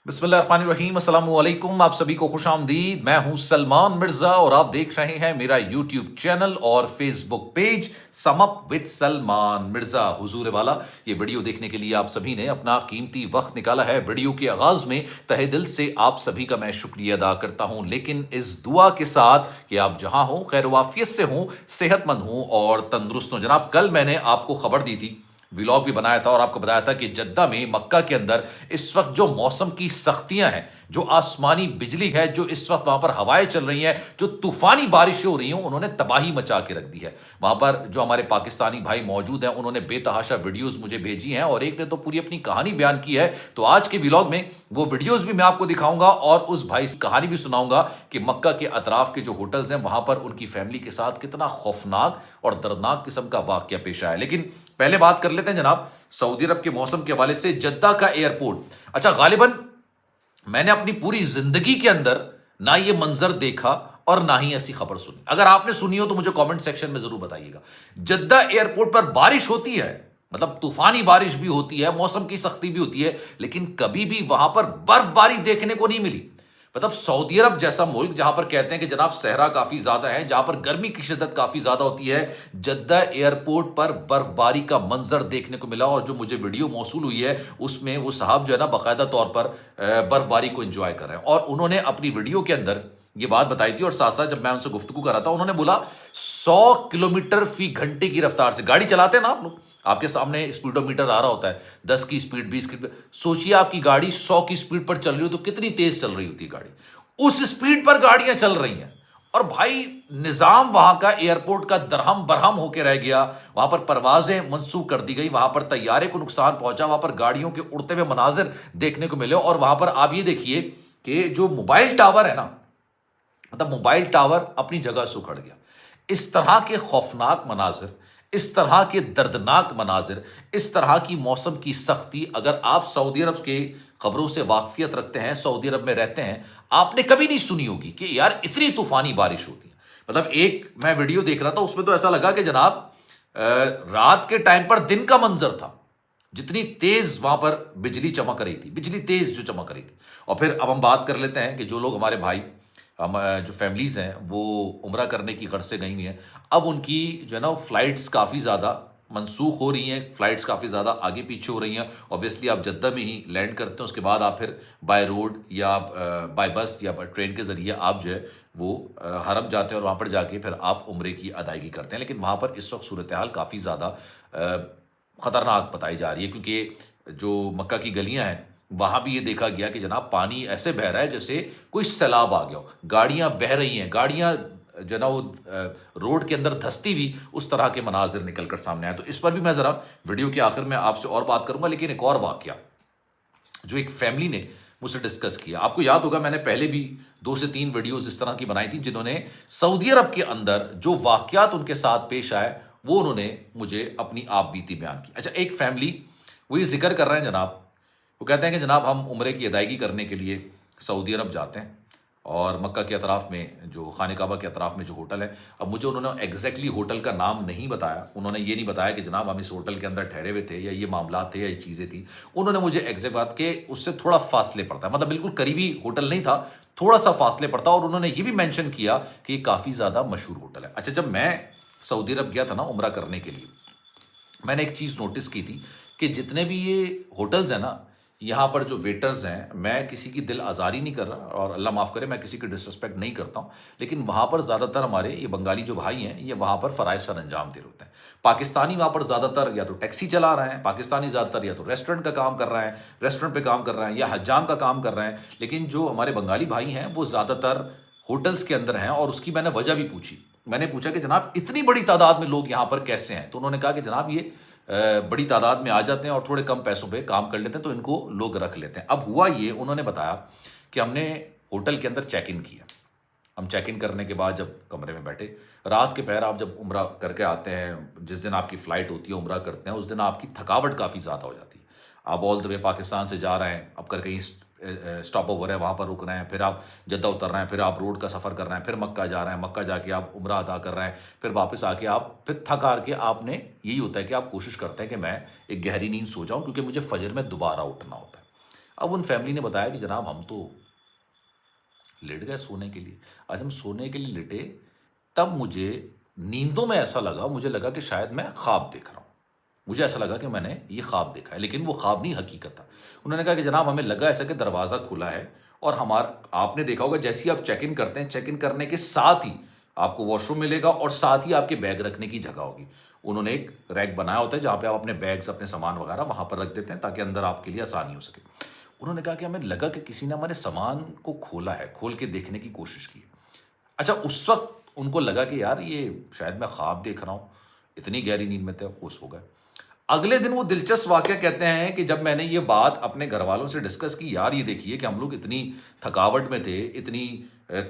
बिस्मिल्लाहिर्रहमानिर्रहीम, अस्सलाम वालेकुम। आप सभी को खुश आमदीद। मैं हूं सलमान मिर्जा और आप देख रहे हैं मेरा यूट्यूब चैनल और Facebook page sum up with Salman Mirza. हुजूर वाला, ये वीडियो देखने के लिए आप सभी ने अपना कीमती वक्त निकाला है। वीडियो के आगाज में तहे दिल से आप सभी का मैं शुक्रिया अदा करता हूं, लेकिन इस दुआ के साथ कि आप जहां हो खैर वाफियत से हों, सेहतमंद हों और तंदुरुस्त हों। जनाब, कल मैंने आपको खबर दी थी, व्लॉग भी बनाया था और आपको बताया था कि जद्दा में, मक्का के अंदर इस वक्त जो मौसम की सख्तियां हैं, जो आसमानी बिजली है, जो इस वक्त वहां पर हवाएं चल रही हैं, जो तूफानी बारिशें हो रही हैं, उन्होंने तबाही मचा के रख दी है। वहां पर जो हमारे पाकिस्तानी भाई मौजूद हैं, उन्होंने बेतहाशा वीडियोस मुझे भेजी हैं और एक ने तो पूरी अपनी कहानी बयान की है। तो आज के व्लॉग में वो वीडियोस भी मैं आपको दिखाऊंगा और उस भाई की कहानी भी सुनाऊंगा कि मक्का के अतराफ के जो होटल्स हैं, वहां पर उनकी फैमिली के साथ कितना खौफनाक और दर्दनाक किस्म का वाकया पेश आया। लेकिन पहले बात कर लेते हैं जनाब सऊदी अरब के मौसम के हवाले से, जद्दा का एयरपोर्ट। अच्छा, गालिबन मैंने अपनी पूरी जिंदगी के अंदर ना ये मंजर देखा और ना ही ऐसी खबर सुनी। अगर आपने सुनी हो तो मुझे कमेंट सेक्शन में जरूर बताइएगा। जद्दा एयरपोर्ट पर बारिश होती है, मतलब तूफानी बारिश भी होती है, मौसम की सख्ती भी होती है, लेकिन कभी भी वहां पर बर्फबारी देखने को नहीं मिली। मतलब सऊदी अरब जैसा मुल्क जहां पर कहते हैं कि जनाब सहरा काफी ज्यादा है, जहां पर गर्मी की शिद्दत काफी ज्यादा होती है, जद्दा एयरपोर्ट पर बर्फबारी का मंजर देखने को मिला। और जो मुझे वीडियो मौसूल हुई है उसमें वो साहब जो है ना बाकायदा तौर पर बर्फबारी को एंजॉय कर रहे हैं और उन्होंने अपनी वीडियो के अंदर ये बात बताई थी। और साथ साथ जब मैं उनसे गुफ्तगू कर रहा था, उन्होंने बोला 100 किलोमीटर फी घंटे की रफ्तार से गाड़ी चलाते हैं ना आप लोग, आपके सामने स्पीडोमीटर आ रहा होता है, 10 की स्पीड, 20 की स्पीड। सोचिए आपकी गाड़ी 100 की स्पीड पर चल रही हो तो कितनी तेज चल रही होती है गाड़ी। उस स्पीड पर गाड़ियां चल रही हैं और भाई निजाम वहां का एयरपोर्ट का दरहम बरहम होकर रह गया। वहां पर परवाजें मंसूख कर दी गई, वहां पर तैयारे को नुकसान पहुंचा, वहां पर गाड़ियों के उड़ते हुए मनाजिर देखने को मिले। और वहां पर आप ये देखिए कि जो मोबाइल टावर है ना, मतलब मोबाइल टावर अपनी जगह से उखड़ गया। इस तरह के खौफनाक मनाजिर, इस तरह के दर्दनाक मनाजिर, इस तरह की मौसम की सख्ती, अगर आप सऊदी अरब के खबरों से वाकफियत रखते हैं, सऊदी अरब में रहते हैं, आपने कभी नहीं सुनी होगी कि यार इतनी तूफानी बारिश होती है। मतलब एक मैं वीडियो देख रहा था, उसमें तो ऐसा लगा कि जनाब रात के टाइम पर दिन का मंजर था, जितनी तेज वहां पर बिजली चमक रही थी, बिजली तेज जो चमक रही थी। और फिर अब हम बात कर लेते हैं कि जो लोग हमारे भाई, हम जो फैमिलीज हैं वो उम्रा करने की गर्ज से गई हुई हैं, अब उनकी जो है ना फ्लाइट्स काफ़ी ज़्यादा मनसूख हो रही हैं, फ्लाइट्स काफ़ी ज़्यादा आगे पीछे हो रही हैं। ऑब्वियसली आप जद्दा में ही लैंड करते हैं, उसके बाद आप फिर बाय रोड या बाय बस या ट्रेन के ज़रिए आप जो है वो हरम जाते हैं और वहाँ पर जाके फिर आप उम्रे की अदायगी करते हैं। लेकिन वहाँ पर इस वक्त सूरत हाल काफ़ी ज़्यादा ख़तरनाक बताई जा रही है, क्योंकि जो मक्का की गलियाँ हैं वहां भी ये देखा गया कि जनाब पानी ऐसे बह रहा है जैसे कोई सैलाब आ गया हो, गाड़ियां बह रही हैं, गाड़ियां जो ना वो रोड के अंदर धंसती हुई, उस तरह के मनाजिर निकल कर सामने आए। तो इस पर भी मैं जरा वीडियो के आखिर में आपसे और बात करूंगा। लेकिन एक और वाकया जो एक फैमिली ने मुझसे डिस्कस किया, आपको याद होगा मैंने पहले भी 2 से 3 वीडियोस इस तरह की बनाई थी, जिन्होंने सऊदी अरब के अंदर जो वाकयात उनके साथ पेश आए वो उन्होंने मुझे अपनी आप बीती बयान की। अच्छा, एक फैमिली वो ये जिक्र कर रहे हैं जनाब, वो कहते हैं कि जनाब हम उम्रे की अदायगी करने के लिए सऊदी अरब जाते हैं और मक्का के अतराफ़ में जो खाने काबा के अतराफ़ में जो होटल है, अब मुझे उन्होंने एग्जैक्टली होटल का नाम नहीं बताया, उन्होंने ये नहीं बताया कि जनाब हम इस होटल के अंदर ठहरे हुए थे या ये मामला थे या ये चीज़ें थी। उन्होंने मुझे एग्जैक्ट बात के उससे थोड़ा फासले पड़ता है, मतलब बिल्कुल करीबी होटल नहीं था, थोड़ा सा फासले पड़ता। और उन्होंने ये भी मैंशन किया कि ये काफ़ी ज़्यादा मशहूर होटल है। अच्छा, जब मैं सऊदी अरब गया था ना उम्रा करने के लिए, मैंने एक चीज़ नोटिस की थी कि जितने भी ये होटल्स हैं ना, यहाँ पर जो वेटर्स हैं, मैं किसी की दिल आज़ारी नहीं कर रहा और अल्लाह माफ़ करे मैं किसी की डिसरिस्पेक्ट नहीं करता हूँ, लेकिन वहाँ पर ज़्यादातर हमारे ये बंगाली जो भाई हैं ये वहाँ पर फ़राइज़ सर अंजाम दे रहे होते हैं। पाकिस्तानी वहाँ पर ज़्यादातर या तो टैक्सी चला रहे हैं, पाकिस्तानी ज़्यादातर या तो रेस्टोरेंट का काम कर रहे हैं, रेस्टोरेंट पे काम कर रहे हैं या हज्जाम का काम कर रहे हैं। लेकिन जो हमारे बंगाली भाई हैं वो ज़्यादातर होटल्स के अंदर हैं। और उसकी मैंने वजह भी पूछी, मैंने पूछा कि जनाब इतनी बड़ी तादाद में लोग यहाँ पर कैसे हैं? तो उन्होंने कहा कि जनाब ये बड़ी तादाद में आ जाते हैं और थोड़े कम पैसों पे काम कर लेते हैं, तो इनको लोग रख लेते हैं। अब हुआ ये, उन्होंने बताया कि हमने होटल के अंदर चेक इन किया। हम चेक इन करने के बाद जब कमरे में बैठे, रात के पहर आप जब उम्रा करके आते हैं, जिस दिन आपकी फ़्लाइट होती है उम्रा करते हैं, उस दिन आपकी थकावट काफ़ी ज़्यादा हो जाती है। आप ऑल द वे पाकिस्तान से जा रहे हैं, अब कर कहीं स्टॉप ओवर है वहाँ पर रुक रहे हैं, फिर आप जद्दा उतर रहे हैं, फिर आप रोड का सफ़र कर रहे हैं, फिर मक्का जा रहे हैं, मक्का जाके आप उम्रा अदा कर रहे हैं, फिर वापस आके आप फिर थक हार के आपने यही होता है कि आप कोशिश करते हैं कि मैं एक गहरी नींद सो जाऊं क्योंकि मुझे फजर में दोबारा उठना होता है। اب ان فیملی نے بتایا کہ جناب ہم تو لیٹ گئے سونے کے لیے. آج ہم سونے کے لیے لیٹے تب مجھے نیندوں میں ایسا لگا, مجھے لگا کہ شاید میں خواب دیکھ رہا ہوں. مجھے ایسا لگا کہ میں نے یہ خواب دیکھا ہے, لیکن وہ خواب نہیں حقیقت تھا. انہوں نے کہا کہ جناب ہمیں لگا ایسا کہ دروازہ کھلا ہے اور آپ نے دیکھا ہوگا جیسے ہی آپ چیک ان کرتے ہیں, چیک ان کرنے کے ساتھ ہی آپ کو واش روم ملے گا اور ساتھ ہی آپ کے بیگ رکھنے کی جگہ ہوگی. انہوں نے ایک ریک بنایا ہوتا ہے جہاں پہ آپ اپنے بیگز, اپنے سامان وغیرہ وہاں پر رکھ دیتے ہیں تاکہ اندر آپ کے لیے آسانی ہو سکے. انہوں نے کہا کہ ہمیں لگا کہ کسی نے ہمارے سامان کو کھولا ہے, کھول کے دیکھنے کی کوشش کی. اچھا اس وقت ان کو لگا کہ یار یہ شاید میں خواب دیکھ رہا ہوں, اتنی گہری نیند میں تھے, خوش ہو گئے. اگلے دن وہ دلچسپ واقعہ کہتے ہیں کہ جب میں نے یہ بات اپنے گھر والوں سے ڈسکس کی, یار یہ دیکھیے کہ ہم لوگ اتنی تھکاوٹ میں تھے, اتنی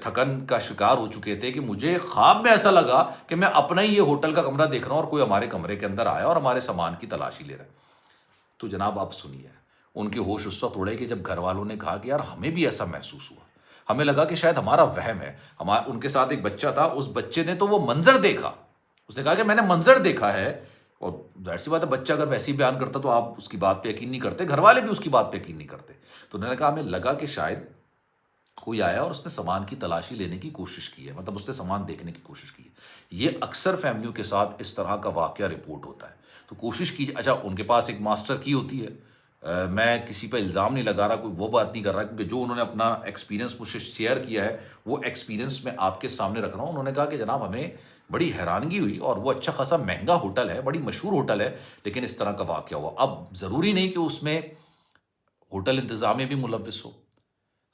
تھکن کا شکار ہو چکے تھے کہ مجھے خواب میں ایسا لگا کہ میں اپنا ہی یہ ہوٹل کا کمرہ دیکھ رہا ہوں اور کوئی ہمارے کمرے کے اندر آیا اور ہمارے سامان کی تلاشی لے رہا ہے. تو جناب آپ سنیے, ان کے ہوش اس وقت اڑے کہ جب گھر والوں نے کہا کہ یار ہمیں بھی ایسا محسوس ہوا, ہمیں لگا کہ شاید ہمارا وہم ہے. ان کے ساتھ ایک بچہ تھا, اس بچے نے تو وہ منظر دیکھا, اس نے کہا کہ میں نے منظر دیکھا ہے. اور ظاہر سی بات ہے, بچہ اگر ویسی بیان کرتا تو آپ اس کی بات پہ یقین نہیں کرتے, گھر والے بھی اس کی بات پہ یقین نہیں کرتے. تو انہوں نے کہا ہمیں لگا کہ شاید کوئی آیا اور اس نے سامان کی تلاشی لینے کی کوشش کی ہے, مطلب اس نے سامان دیکھنے کی کوشش کی ہے. یہ اکثر فیملیوں کے ساتھ اس طرح کا واقعہ رپورٹ ہوتا ہے. تو کوشش کیجیے. اچھا ان کے پاس ایک ماسٹر کی ہوتی ہے, میں کسی پہ الزام نہیں لگا رہا, کوئی وہ بات نہیں کر رہا, کیونکہ جو انہوں نے اپنا ایکسپیرینس مجھ سے شیئر کیا ہے وہ ایکسپیرینس میں آپ کے سامنے رکھ رہا ہوں. انہوں نے کہا کہ جناب ہمیں بڑی حیرانگی ہوئی اور وہ اچھا خاصا مہنگا ہوٹل ہے, بڑی مشہور ہوٹل ہے, لیکن اس طرح کا واقعہ ہوا. اب ضروری نہیں کہ اس میں ہوٹل انتظامیہ بھی ملوث ہو,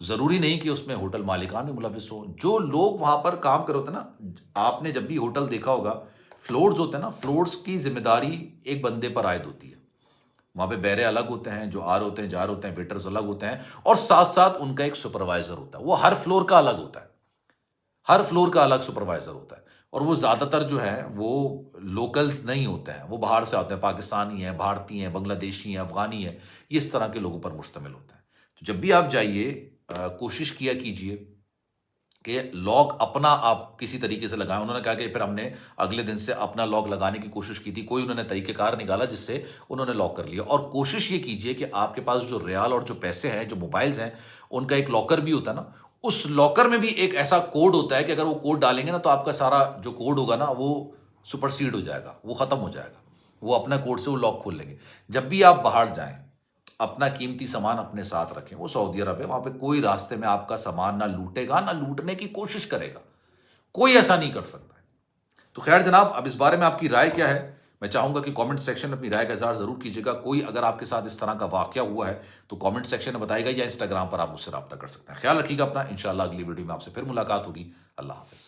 ضروری نہیں کہ اس میں ہوٹل مالکان بھی ملوث ہو. جو لوگ وہاں پر کام کر ہوتے ہیں نا, آپ نے جب بھی ہوٹل دیکھا ہوگا فلورز ہوتے ہیں نا, فلورز کی ذمہ داری ایک بندے پر عائد ہوتی ہے. وہاں پہ بیرے الگ ہوتے ہیں, جو آر ہوتے ہیں, جار ہوتے ہیں, ویٹرز الگ ہوتے ہیں, اور ساتھ ساتھ ان کا ایک سپروائزر ہوتا ہے. وہ ہر فلور کا الگ ہوتا ہے, ہر فلور کا الگ سپروائزر ہوتا ہے. اور وہ زیادہ تر جو ہیں وہ لوکلز نہیں ہوتے ہیں, وہ باہر سے آتے ہیں, پاکستانی ہیں, بھارتی ہیں, بنگلہ دیشی ہیں, افغانی ہیں, یہ اس طرح کے لوگوں پر مشتمل ہوتا ہے. تو جب بھی آپ جائیے کوشش کیا کیجئے کہ لاک اپنا آپ کسی طریقے سے لگائیں. انہوں نے کہا کہ پھر ہم نے اگلے دن سے اپنا لاک لگانے کی کوشش کی تھی, کوئی انہوں نے طریقہ کار نکالا جس سے انہوں نے لاک کر لیا. اور کوشش یہ کیجئے کہ آپ کے پاس جو ریال اور جو پیسے ہیں, جو موبائلز ہیں, ان کا ایک لاکر بھی ہوتا ہے نا, اس لاکر میں بھی ایک ایسا کوڈ ہوتا ہے کہ اگر وہ کوڈ ڈالیں گے نا تو آپ کا سارا جو کوڈ ہوگا نا وہ سپرسیڈ ہو جائے گا, وہ ختم ہو جائے گا. وہ اپنا کوڈ سے وہ لاک کھول لیں گے. جب بھی آپ باہر جائیں اپنا قیمتی سامان اپنے ساتھ رکھیں. وہ سعودی عرب ہے, وہاں پہ کوئی راستے میں آپ کا سامان نہ لوٹے گا, نہ لوٹنے کی کوشش کرے گا, کوئی ایسا نہیں کر سکتا ہے. تو خیر جناب, اب اس بارے میں آپ کی رائے کیا ہے؟ میں چاہوں گا کہ کامنٹ سیکشن میں اپنی رائے کا اظہار ضرور کیجیے گا. کوئی اگر آپ کے ساتھ اس طرح کا واقعہ ہوا ہے تو کامنٹ سیکشن میں بتائے گا, یا انسٹاگرام پر آپ مجھ سے رابطہ کر سکتے ہیں. خیال رکھیے گا اپنا. انشاءاللہ اگلی ویڈیو میں آپ سے پھر ملاقات ہوگی. اللہ حافظ.